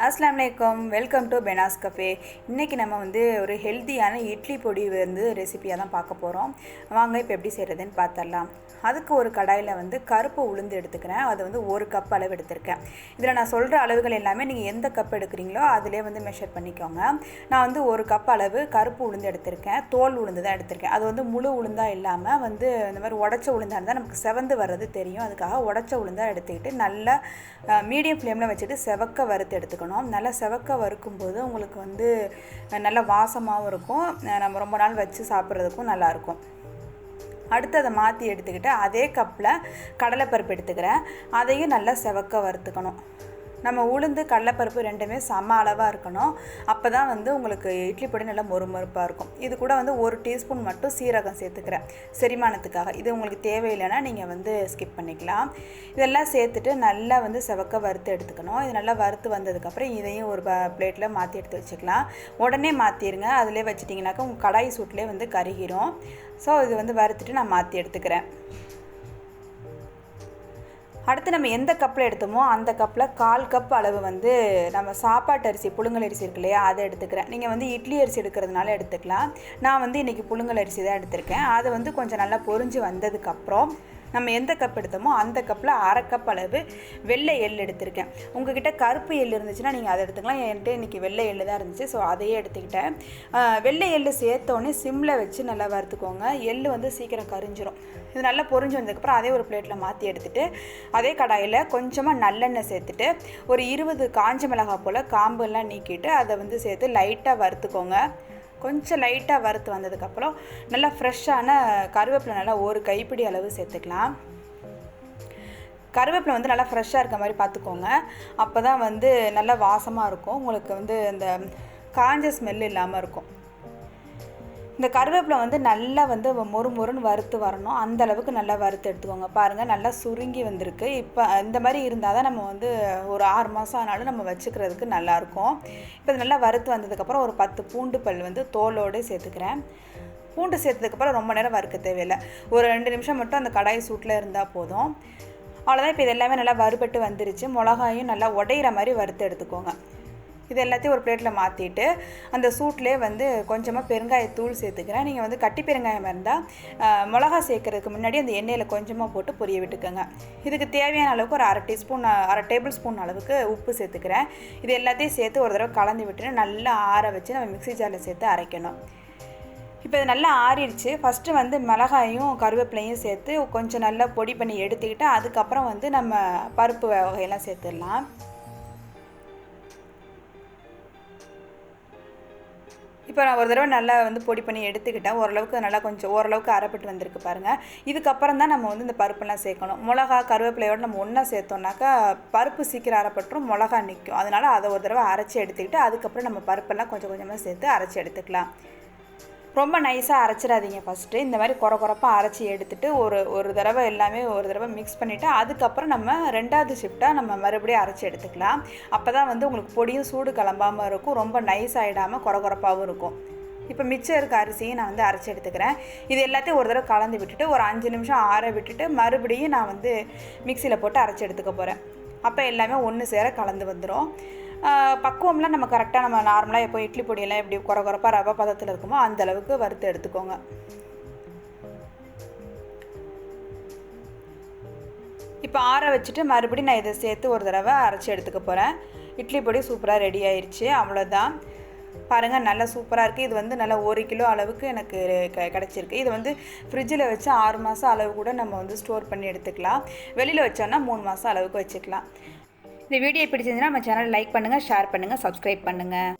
அஸ்ஸலாமு அலைக்கும், welcome to பெனாஸ் cafe. இன்றைக்கி நம்ம ஒரு ஹெல்த்தியான இட்லி பொடி ரெசிபியாக தான் பார்க்க போகிறோம். வாங்க இப்போ எப்படி செய்கிறதுன்னு பார்த்துடலாம். அதுக்கு ஒரு கடாயில் கருப்பு உளுந்து எடுத்துக்கிறேன். அது 1 கப் அளவு எடுத்திருக்கேன். இதில் நான் சொல்கிற அளவுகள் எல்லாமே நீங்கள் எந்த கப் எடுக்கிறீங்களோ அதிலே மெஷர் பண்ணிக்கோங்க. நான் 1 கப் அளவு கருப்பு உளுந்து எடுத்திருக்கேன். தோல் உளுந்து தான் எடுத்திருக்கேன். அது முழு உளுந்தாக இல்லாமல் இந்த மாதிரி உடச்ச உளுந்தாக இருந்தால் நமக்கு செவந்து வர்றது தெரியும். அதுக்காக உடச்ச உளுந்தாக எடுத்துக்கிட்டு நல்லா மீடியம் ஃப்ளேமில் வச்சுட்டு செவக்க வறுத்து எடுத்துக்கணும். நல்லா செவக்க வறுக்கும்போது உங்களுக்கு நல்ல வாசமாகவும் இருக்கும். நம்ம ரொம்ப நாள் வச்சு சாப்பிட்றதுக்கும் நல்லாயிருக்கும். அடுத்து அதை மாற்றி எடுத்துக்கிட்டு அதே கப்பில் கடலைப்பருப்பு எடுத்துக்கிறேன். அதையும் நல்லா செவக்க வறுத்துக்கணும். நம்ம உளுந்து கடலைப்பருப்பு ரெண்டுமே சம அளவாக இருக்கணும். அப்போ தான் உங்களுக்கு இட்லி பொடி நல்லா மொறுமொறுப்பாக இருக்கும். இது கூட 1 டீஸ்பூன் மட்டும் சீரகம் சேர்த்துக்கிறேன் செரிமானத்துக்காக. இது உங்களுக்கு தேவையில்லைன்னா நீங்கள் ஸ்கிப் பண்ணிக்கலாம். இதெல்லாம் சேர்த்துட்டு நல்லா செவக்க வறுத்து எடுத்துக்கணும். இது நல்லா வறுத்து வந்ததுக்கப்புறம் இதையும் ஒரு பிளேட்டில் மாற்றி எடுத்து வச்சுக்கலாம். உடனே மாற்றிடுங்க. அதிலே வச்சிட்டிங்கனாக்கா உங்கள் கடாய் சூட்லேயே கருகிரும். ஸோ இது வறுத்துட்டு நான் மாற்றி எடுத்துக்கிறேன். அடுத்து நம்ம எந்த கப்பில் எடுத்தோமோ அந்த கப்பில் 1/4 கப் அளவு நம்ம சாப்பாட்டு அரிசி புழுங்கல் அரிசி இருக்கு இல்லையா, அதை எடுத்துக்கிறேன். நீங்கள் இட்லி அரிசி எடுக்கிறதுனால எடுத்துக்கலாம். நான் இன்றைக்கி புழுங்கல் அரிசி தான் எடுத்திருக்கேன். அது கொஞ்சம் நல்லா பொரிஞ்சு வந்ததுக்கப்புறம் நம்ம எந்த கப் எடுத்தோமோ அந்த கப்பில் 1/2 கப் அளவு வெள்ளை எள் எடுத்திருக்கேன். உங்கள்கிட்ட கருப்பு எள் இருந்துச்சுன்னா நீங்கள் அதை எடுத்துக்கலாம். என்கிட்ட இன்றைக்கி வெள்ளை எள் தான் இருந்துச்சு, ஸோ அதையே எடுத்துக்கிட்டேன். வெள்ளை எள் சேர்த்தோன்னே சிம்மில் வச்சு நல்லா வறுத்துக்கோங்க. எள் சீக்கிரம் கரிஞ்சிரும். இது நல்லா பொரிஞ்சு வந்ததுக்கப்புறம் அதே ஒரு பிளேட்டில் மாற்றி எடுத்துகிட்டு அதே கடாயில் கொஞ்சமாக நல்லெண்ணெய் சேர்த்துட்டு ஒரு 20 காஞ்ச மிளகாய் போல் காம்பெல்லாம் நீக்கிட்டு அதை சேர்த்து லைட்டாக வறுத்துக்கோங்க. கொஞ்சம் லைட்டாக வறுத்து வந்ததுக்கப்புறம் நல்லா ஃப்ரெஷ்ஷான கருவேப்பிலை நல்லா 1 கைப்பிடி அளவு சேர்த்துக்கலாம். கருவேப்பிலை நல்லா ஃப்ரெஷ்ஷாக இருக்க மாதிரி பார்த்துக்கோங்க. அப்போ தான் நல்லா வாசமாக இருக்கும். உங்களுக்கு அந்த காஞ்ச ஸ்மெல் இல்லாமல் இருக்கும். இந்த கருவேப்பிலை நல்லா மொறுமொறுன்னு வறுத்து வரணும். அந்த அளவுக்கு நல்லா வறுத்து எடுத்துக்கோங்க. பாருங்கள், நல்லா சுருங்கி வந்திருக்கு. இப்போ இந்த மாதிரி இருந்தால் தான் நம்ம ஒரு 6 மாதம் ஆனாலும் நம்ம வச்சுக்கிறதுக்கு நல்லாயிருக்கும். இப்போ இது நல்லா வறுத்து வந்ததுக்கப்புறம் ஒரு 10 பூண்டு பல் தோலோடு சேர்த்துக்கிறேன். பூண்டு சேர்த்ததுக்கப்புறம் ரொம்ப நேரம் வறுக்க தேவையில்லை. ஒரு 2 நிமிஷம் மட்டும் அந்த கடாய் சூட்டில் இருந்தால் போதும். அவ்வளோதான். இப்போ இது எல்லாமே நல்லா வறுபட்டு வந்துருச்சு. மிளகாயும் நல்லா உடையிற மாதிரி வறுத்து எடுத்துக்கோங்க. இது எல்லாத்தையும் ஒரு பிளேட்டில் மாற்றிட்டு அந்த சூட்லேயே கொஞ்சமாக பெருங்காயத்தூள் சேர்த்துக்கிறேன். நீங்கள் கட்டி பெருங்காயம் இருந்தால் மிளகா சேர்க்கறதுக்கு முன்னாடி அந்த எண்ணெயில் கொஞ்சமாக போட்டு பொரிய விட்டுக்கோங்க. இதுக்கு தேவையான அளவுக்கு ஒரு 1/2 டேபிள் ஸ்பூன் அளவுக்கு உப்பு சேர்த்துக்கிறேன். இது எல்லாத்தையும் சேர்த்து ஒரு தடவை கலந்து விட்டுட்டு நல்லா ஆற வச்சு நம்ம மிக்ஸி ஜாரில் சேர்த்து அரைக்கணும். இப்போ இது நல்லா ஆறிடுச்சு. ஃபஸ்ட்டு மிளகாயும் கருவேப்பிலையும் சேர்த்து கொஞ்சம் நல்லா பொடி பண்ணி எடுத்துக்கிட்டு அதுக்கப்புறம் நம்ம பருப்பு வகையெல்லாம் சேர்த்துடலாம். இப்போ நான் ஒரு தடவை நல்லா பொடி பண்ணி எடுத்துக்கிட்டேன். ஓரளவுக்கு அரைப்பட்டு வந்திருக்கு பாருங்கள். இதுக்கப்புறம் தான் நம்ம இந்த பருப்பெல்லாம் சேர்க்கணும். மிளகா கருவேப்பிலையோடு நம்ம ஒன்றா சேர்த்தோம்னாக்கா பருப்பு சீக்கிரம் அரைப்பட்டுரும், மிளகா நிற்கும். அதனால் அதை ஒரு தடவை அரைச்சி எடுத்துக்கிட்டு அதுக்கப்புறம் நம்ம பருப்பெல்லாம் கொஞ்சம் கொஞ்சமாக சேர்த்து அரைச்சி எடுத்துக்கலாம். ரொம்ப நைஸாக அரைச்சிடாதீங்க. ஃபஸ்ட்டு இந்த மாதிரி குறப்பாக அரைச்சி எடுத்துகிட்டு ஒரு தடவை எல்லாமே ஒரு தடவை மிக்ஸ் பண்ணிவிட்டு அதுக்கப்புறம் நம்ம 2வது ஷிஃப்ட்டாக நம்ம மறுபடியும் அரைச்சி எடுத்துக்கலாம். அப்போ தான் உங்களுக்கு பொடியும் சூடு கிளம்பாமல் இருக்கும், ரொம்ப நைஸ் ஆகிடாமல் குறப்பாகவும் இருக்கும். இப்போ மிச்சம் இருக்க அரிசியை நான் அரைச்சி எடுத்துக்கிறேன். இது எல்லாத்தையும் ஒரு தடவை கலந்து விட்டுட்டு ஒரு 5 நிமிஷம் ஆற விட்டுட்டு மறுபடியும் நான் மிக்சியில் போட்டு அரைச்சி எடுத்துக்க போகிறேன். அப்போ எல்லாமே ஒன்று சேர கலந்து வந்துடும். பக்குவம்லாம் நம்ம கரெக்டாக நம்ம நார்மலாக எப்போ இட்லி பொடியெல்லாம் எப்படி குறப்பாக ரவை பதத்தில் இருக்குமோ அந்த அளவுக்கு வறுத்து எடுத்துக்கோங்க. இப்போ ஆற வச்சுட்டு மறுபடியும் நான் இதை சேர்த்து ஒரு தடவை அரைச்சி எடுத்துக்க போகிறேன். இட்லி பொடி சூப்பராக ரெடி ஆயிடுச்சு. அவ்வளோதான். பாருங்கள், நல்லா சூப்பராக இருக்குது. இது நல்லா 1 கிலோ அளவுக்கு எனக்கு கிடச்சிருக்கு. இது ஃப்ரிட்ஜில் வச்சு 6 மாதம் அளவு கூட நம்ம ஸ்டோர் பண்ணி எடுத்துக்கலாம். வெளியில் வச்சோன்னா 3 மாதம் அளவுக்கு வச்சுக்கலாம். இந்த வீடியோ பிடிச்சிருந்துச்சுன்னா நம்ம சேனல் லைக் பண்ணுங்கள், ஷேர் பண்ணுங்கள், சப்ஸ்கிரைப் பண்ணுங்கள்.